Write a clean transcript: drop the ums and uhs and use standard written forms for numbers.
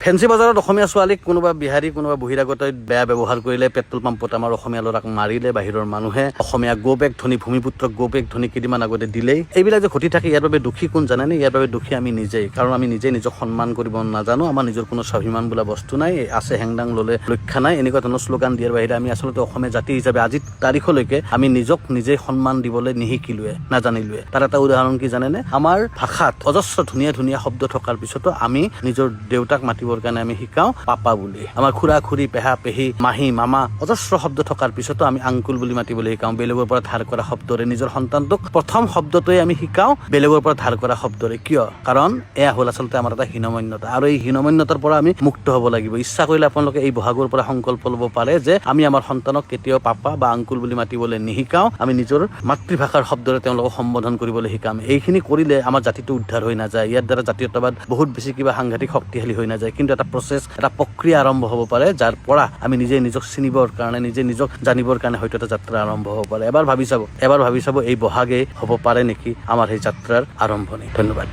Fancy বজাৰত অসমীয়া ছোৱালীক কোনোবা বিহাৰী কোনোবা বহিৰাগতই বেয়া ব্যৱহাৰ কৰিলে, পেট্ৰল পাম্পত আমাৰ অসমীয়া ল'ৰাক মাৰিলে বাহিৰৰ মানুহে, অসমীয়া গৌবেগ ধনী ভূমিপুত্ৰক গৌবেগ ধনী কেইদিনমান আগতে দিলেই, এইবিলাক যে ঘটি থাকে ইয়াৰ বাবে দুখী কোন জানেনে? ইয়াৰ বাবে দুখী আমি নিজেই, কাৰণ আমি নিজেই নিজক সন্মান কৰিব নাজানো। আমাৰ নিজৰ কোনো স্বাভিমান বোলা বস্তু নাই, আছে হেংদাং ল'লে ৰক্ষা নাই, এনেকুৱা ধৰণৰ শ্লোগান দিয়াৰ বাহিৰে আমি আচলতে অসমীয়া জাতি হিচাপে আজিৰ তাৰিখলৈকে আমি নিজক নিজেই সন্মান দিবলৈ নিশিকিলোৱে, নাজানিলোৱে। তাৰ এটা উদাহৰণ কি জানেনে? আমাৰ ভাষাত অজস্ৰ ধুনীয়া ধুনীয়া শব্দ থকাৰ পিছতো আমি নিজৰ দেউতাক মাতিবৰ কাৰণে আমি শিকাওঁ পাপা বুলি। আমাৰ খুৰা খুৰী, পেহা পেহী, মাহী মামা অজস্ৰ শব্দ থকাৰ পিছতো আমি আংকুল বুলি মাতিবলৈ শিকাওঁ বেলেগৰ পৰা ধাৰ কৰা শব্দৰে। নিজৰ সন্তানটোক প্ৰথম শব্দটোৱে আমি শিকাওঁ বেলেগৰ পৰা ধাৰ কৰা শব্দৰে। কিয়? কাৰণ এয়া হ'ল আচলতে আমাৰ এটা হীনমন্যতা, আৰু এই হীনমন্যতাৰ পৰা আমি মুক্ত হ'ব লাগিব। ইচ্ছা কৰিলে আপোনালোকে এই বহাগৰ পৰা সংকল্প ল'ব পাৰে যে আমি আমাৰ সন্তানক কেতিয়াও পাপা বা আংকুল বুলি মাতিবলৈ নিশিকাওঁ, আমি নিজৰ মাতৃভাষাৰ শব্দৰে তেওঁলোকক সম্বোধন কৰিবলৈ শিকাম। এইখিনি কৰিলে আমাৰ জাতিটো উদ্ধাৰ হৈ নাযায়, ইয়াৰ দ্বাৰা জাতীয়তাবাদ বহুত বেছি কিবা সাংঘাতিক শক্তিশালী হৈ নাযায়, কিন্তু এটা প্ৰচেছ, এটা প্ৰক্ৰিয়া আৰম্ভ হ'ব পাৰে, যাৰ পৰা আমি নিজে নিজক চিনিবৰ কাৰণে, নিজে নিজক জানিবৰ কাৰণে হয়তো এটা যাত্ৰা আৰম্ভ হ'ব পাৰে। এবাৰ ভাবি চাব এই বহাগে হ'ব পাৰে নেকি আমাৰ সেই যাত্ৰাৰ আৰম্ভণি। ধন্যবাদ।